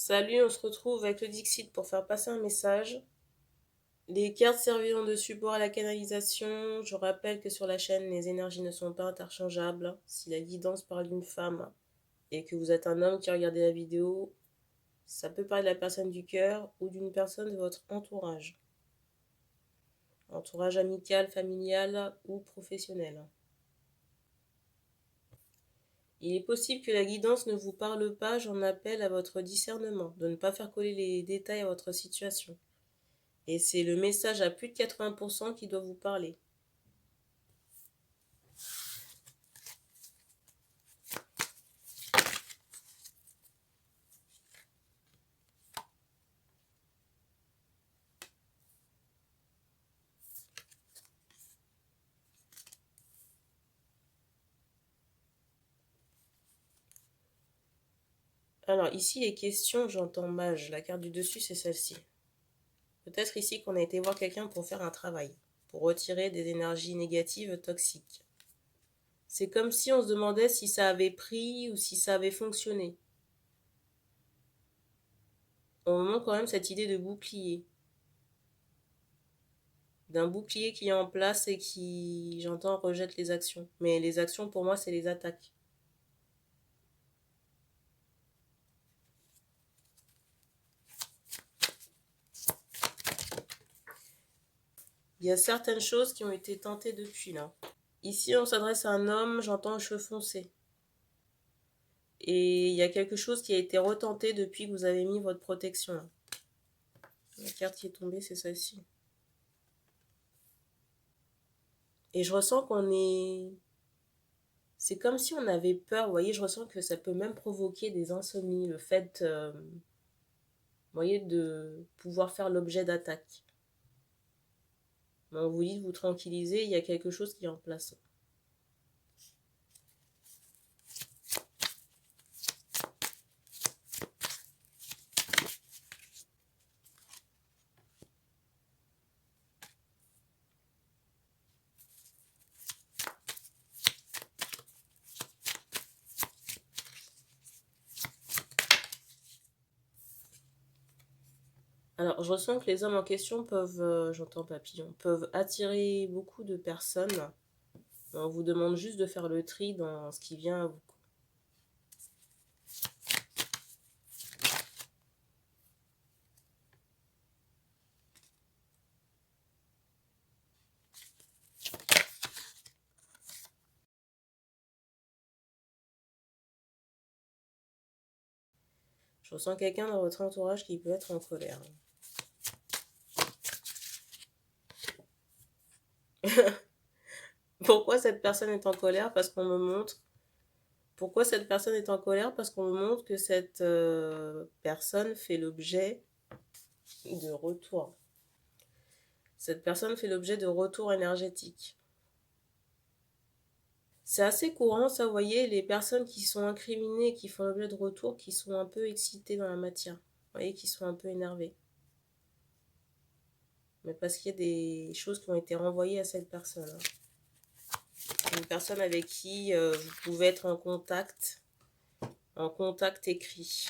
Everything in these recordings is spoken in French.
Salut, on se retrouve avec le Dixit pour faire passer un message. Les cartes serviront de support à la canalisation. Je rappelle que sur la chaîne, les énergies ne sont pas interchangeables. Si la guidance parle d'une femme et que vous êtes un homme qui a regardé la vidéo, ça peut parler de la personne du cœur ou d'une personne de votre entourage. Entourage amical, familial ou professionnel. Il est possible que la guidance ne vous parle pas, j'en appelle à votre discernement, de ne pas faire coller les détails à votre situation. Et c'est le message à plus de 80% qui doit vous parler. Alors ici, les questions, j'entends mage. La carte du dessus, c'est celle-ci. Peut-être ici qu'on a été voir quelqu'un pour faire un travail, pour retirer des énergies négatives toxiques. C'est comme si on se demandait si ça avait pris ou si ça avait fonctionné. On me montre quand même cette idée de bouclier. D'un bouclier qui est en place et qui, j'entends, rejette les actions. Mais les actions, pour moi, c'est les attaques. Il y a certaines choses qui ont été tentées depuis là. Ici, on s'adresse à un homme, j'entends cheveux foncés. Et il y a quelque chose qui a été retenté depuis que vous avez mis votre protection là. La carte qui est tombée, c'est celle-ci. Et je ressens qu'on est... C'est comme si on avait peur, vous voyez, je ressens que ça peut même provoquer des insomnies, le fait, vous voyez, de pouvoir faire l'objet d'attaques. On vous dit de vous tranquilliser, il y a quelque chose qui est en place. Alors, je ressens que les hommes en question peuvent, j'entends papillon, peuvent attirer beaucoup de personnes. On vous demande juste de faire le tri dans ce qui vient à vous. Je ressens quelqu'un dans votre entourage qui peut être en colère. Pourquoi cette personne est en colère? Parce qu'on me montre. Pourquoi cette personne est en colère? Parce qu'on me montre que cette personne fait l'objet de retour. Cette personne fait l'objet de retour énergétique. C'est assez courant, ça, vous voyez, les personnes qui sont incriminées, qui font l'objet de retour, qui sont un peu excitées dans la matière. Vous voyez, qui sont un peu énervées. Mais parce qu'il y a des choses qui ont été renvoyées à cette personne. Une personne avec qui vous pouvez être en contact écrit.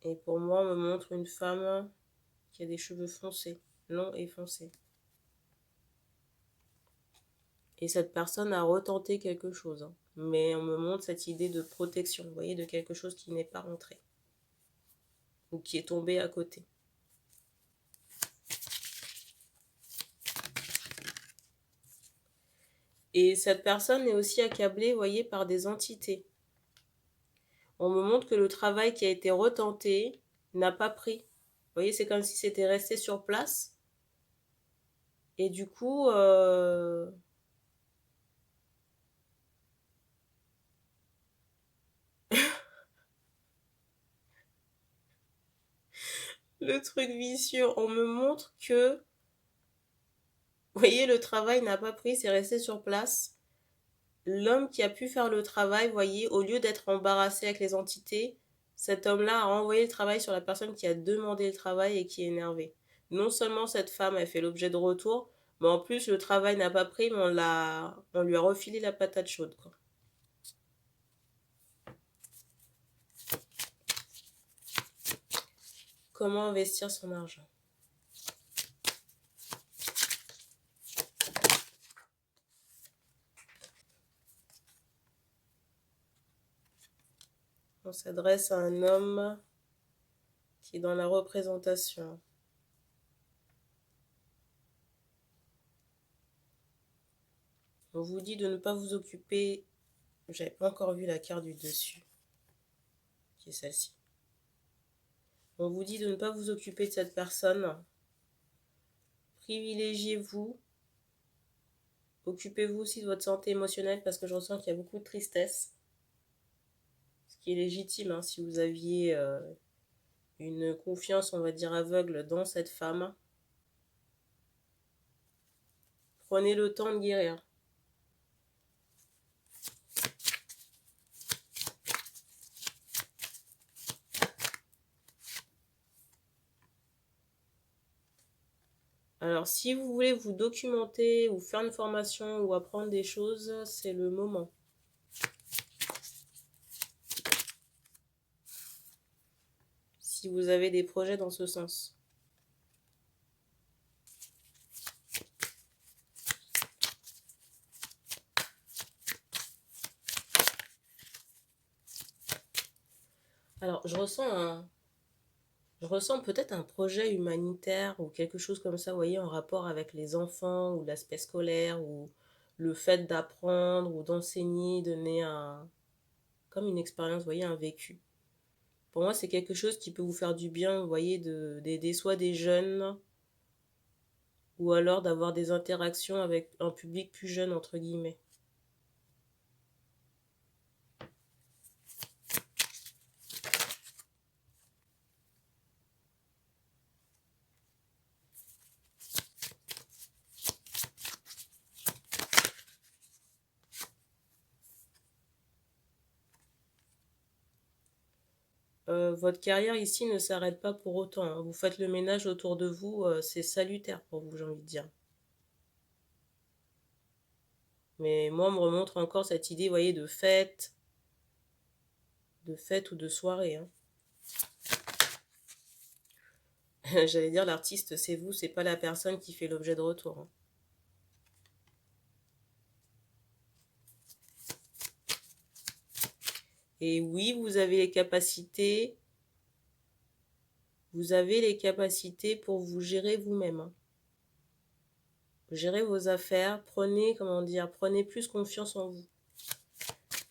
Et pour moi, on me montre une femme qui a des cheveux foncés, longs et foncés. Et cette personne a retenté quelque chose. Mais on me montre cette idée de protection, vous voyez, de quelque chose qui n'est pas rentré. Ou qui est tombé à côté. Et cette personne est aussi accablée, vous voyez, par des entités. On me montre que le travail qui a été retenté n'a pas pris. Vous voyez, c'est comme si c'était resté sur place. Et du coup, le truc vicieux, on me montre que, vous voyez, le travail n'a pas pris, c'est resté sur place. L'homme qui a pu faire le travail, vous voyez, au lieu d'être embarrassé avec les entités, cet homme-là a renvoyé le travail sur la personne qui a demandé le travail et qui est énervée. Non seulement cette femme a fait l'objet de retour, Mais en plus, le travail n'a pas pris, mais on lui a refilé la patate chaude, quoi. Comment investir son argent? On s'adresse à un homme qui est dans la représentation. On vous dit de ne pas vous occuper. J'avais pas encore vu la carte du dessus, qui est celle-ci. On vous dit de ne pas vous occuper de cette personne. Privilégiez-vous. Occupez-vous aussi de votre santé émotionnelle parce que je ressens qu'il y a beaucoup de tristesse. Ce qui est légitime, hein, si vous aviez une confiance, on va dire, aveugle dans cette femme. Prenez le temps de guérir. Alors, si vous voulez vous documenter ou faire une formation ou apprendre des choses, c'est le moment. Si vous avez des projets dans ce sens. Alors, je ressens peut-être un projet humanitaire ou quelque chose comme ça, vous voyez, en rapport avec les enfants ou l'aspect scolaire ou le fait d'apprendre ou d'enseigner, donner comme une expérience, vous voyez, un vécu. Pour moi, c'est quelque chose qui peut vous faire du bien, vous voyez, d'aider soit des jeunes ou alors d'avoir des interactions avec un public plus jeune, entre guillemets. Votre carrière ici ne s'arrête pas pour autant, hein. Vous faites le ménage autour de vous, c'est salutaire pour vous, j'ai envie de dire. Mais moi, on me remontre encore cette idée, vous voyez, de fête ou de soirée, hein. J'allais dire, l'artiste, c'est vous, c'est pas la personne qui fait l'objet de retour, hein. Et oui, vous avez les capacités pour vous gérer vous-même, hein. Gérez vos affaires, prenez plus confiance en vous.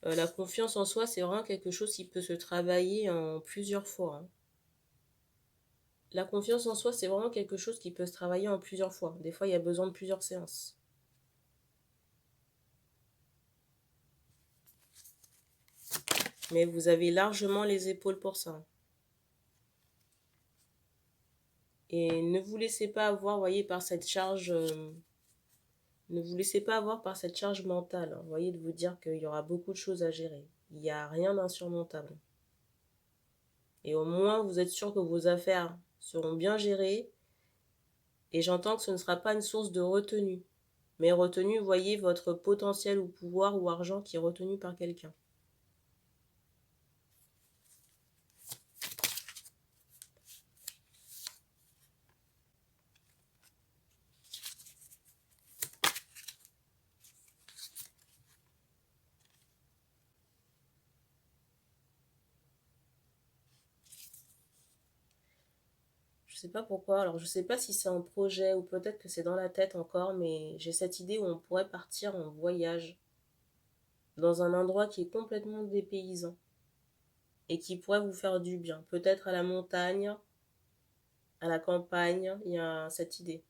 La confiance en soi, c'est vraiment quelque chose qui peut se travailler en plusieurs fois, hein. La confiance en soi, c'est vraiment quelque chose qui peut se travailler en plusieurs fois. Des fois, il y a besoin de plusieurs séances. Mais vous avez largement les épaules pour ça. Et ne vous laissez pas avoir, voyez, par cette charge. Ne vous laissez pas avoir par cette charge mentale, hein, voyez, de vous dire qu'il y aura beaucoup de choses à gérer. Il n'y a rien d'insurmontable. Et au moins, vous êtes sûr que vos affaires seront bien gérées. Et j'entends que ce ne sera pas une source de retenue. Mais retenue, voyez, votre potentiel ou pouvoir ou argent qui est retenu par quelqu'un. Je sais pas pourquoi, alors je sais pas si c'est un projet ou peut-être que c'est dans la tête encore, mais j'ai cette idée où on pourrait partir en voyage dans un endroit qui est complètement dépaysant et qui pourrait vous faire du bien. Peut-être à la montagne, à la campagne, il y a cette idée.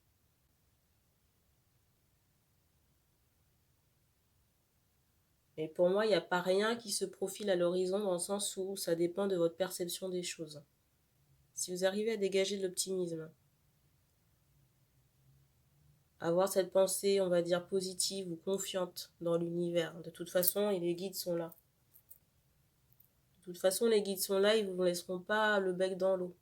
Et pour moi, il n'y a pas rien qui se profile à l'horizon dans le sens où ça dépend de votre perception des choses. Si vous arrivez à dégager de l'optimisme, avoir cette pensée, on va dire, positive ou confiante dans l'univers, de toute façon, et les guides sont là. De toute façon, les guides sont là, ils ne vous laisseront pas le bec dans l'eau.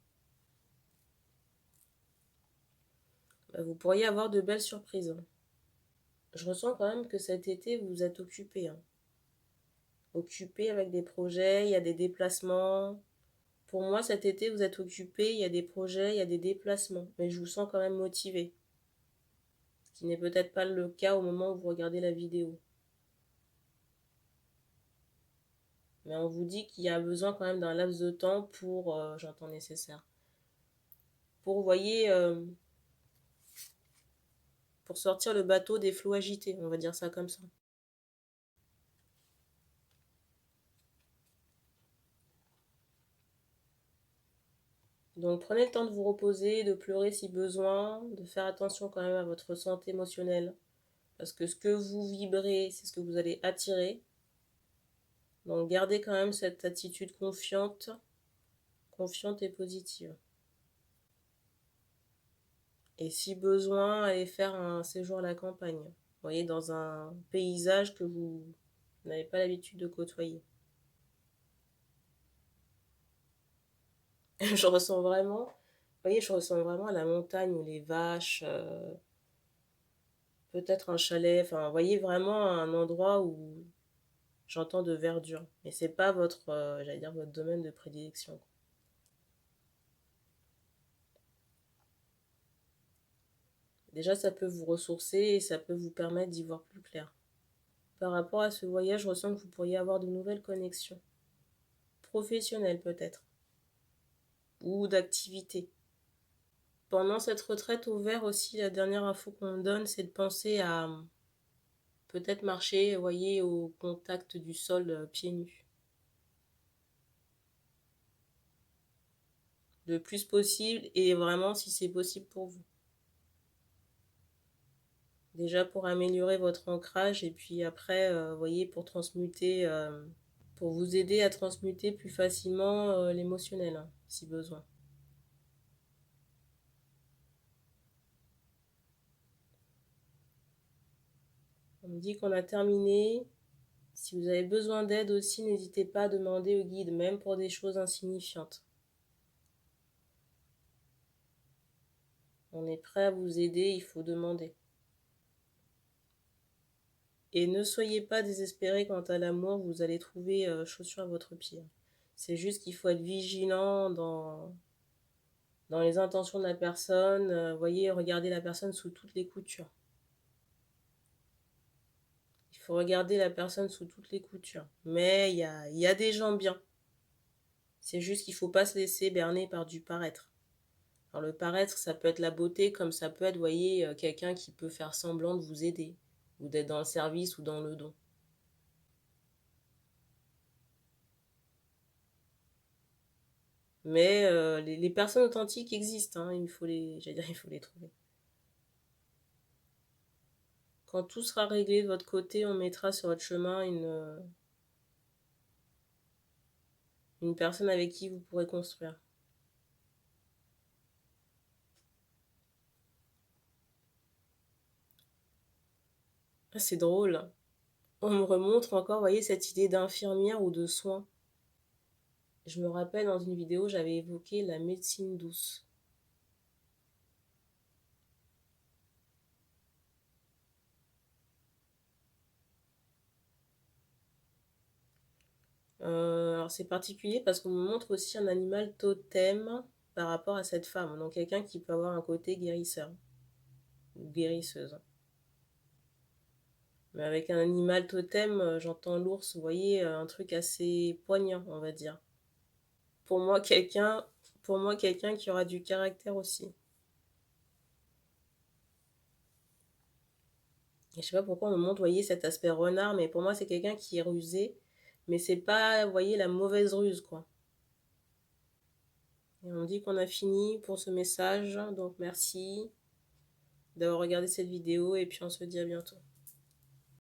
Vous pourriez avoir de belles surprises. Je ressens quand même que cet été, vous êtes occupé. Occupé avec des projets, il y a des déplacements. Pour moi, cet été, vous êtes occupé, il y a des projets, il y a des déplacements. Mais je vous sens quand même motivé. Ce qui n'est peut-être pas le cas au moment où vous regardez la vidéo. Mais on vous dit qu'il y a besoin quand même d'un laps de temps pour, j'entends nécessaire, pour, vous voyez, pour sortir le bateau des flots agités, on va dire ça comme ça. Donc prenez le temps de vous reposer, de pleurer si besoin, de faire attention quand même à votre santé émotionnelle. Parce que ce que vous vibrez, c'est ce que vous allez attirer. Donc gardez quand même cette attitude confiante et positive. Et si besoin, allez faire un séjour à la campagne. Vous voyez, dans un paysage que vous n'avez pas l'habitude de côtoyer. Je ressens vraiment, vous voyez, je ressens vraiment la montagne ou les vaches, peut-être un chalet, enfin, vous voyez, vraiment un endroit où j'entends de verdure. Mais c'est pas votre, j'allais dire, votre domaine de prédilection. Déjà, ça peut vous ressourcer et ça peut vous permettre d'y voir plus clair. Par rapport à ce voyage, je ressens que vous pourriez avoir de nouvelles connexions. Professionnelles peut-être. Ou d'activités. Pendant cette retraite au vert aussi, la dernière info qu'on donne, c'est de penser à peut-être marcher, vous voyez, au contact du sol, pieds nus. Le plus possible et vraiment si c'est possible pour vous. Déjà pour améliorer votre ancrage et puis après, vous voyez, pour transmuter, pour vous aider à transmuter plus facilement l'émotionnel, hein, si besoin. On me dit qu'on a terminé. Si vous avez besoin d'aide aussi, n'hésitez pas à demander au guide, même pour des choses insignifiantes. On est prêt à vous aider, il faut demander. Et ne soyez pas désespérés quant à l'amour, vous allez trouver chaussure à votre pied. C'est juste qu'il faut être vigilant dans les intentions de la personne. Voyez, regardez la personne sous toutes les coutures. Il faut regarder la personne sous toutes les coutures. Mais il y a des gens bien. C'est juste qu'il ne faut pas se laisser berner par du paraître. Alors le paraître, ça peut être la beauté, comme ça peut être, vous voyez, quelqu'un qui peut faire semblant de vous aider, ou d'être dans le service ou dans le don. Mais les personnes authentiques existent, hein, il faut les trouver. Quand tout sera réglé de votre côté, on mettra sur votre chemin une personne avec qui vous pourrez construire. Ah, c'est drôle. On me remontre encore, vous voyez, cette idée d'infirmière ou de soins. Je me rappelle dans une vidéo, j'avais évoqué la médecine douce. Alors c'est particulier parce qu'on me montre aussi un animal totem par rapport à cette femme. Donc quelqu'un qui peut avoir un côté guérisseur ou guérisseuse. Mais avec un animal totem, j'entends l'ours, vous voyez, un truc assez poignant, on va dire. Pour moi, quelqu'un qui aura du caractère aussi. Et je sais pas pourquoi on me montre, vous voyez, cet aspect renard, mais pour moi, c'est quelqu'un qui est rusé. Mais c'est pas, vous voyez, la mauvaise ruse, quoi. Et on dit qu'on a fini pour ce message, donc merci d'avoir regardé cette vidéo et puis on se dit à bientôt.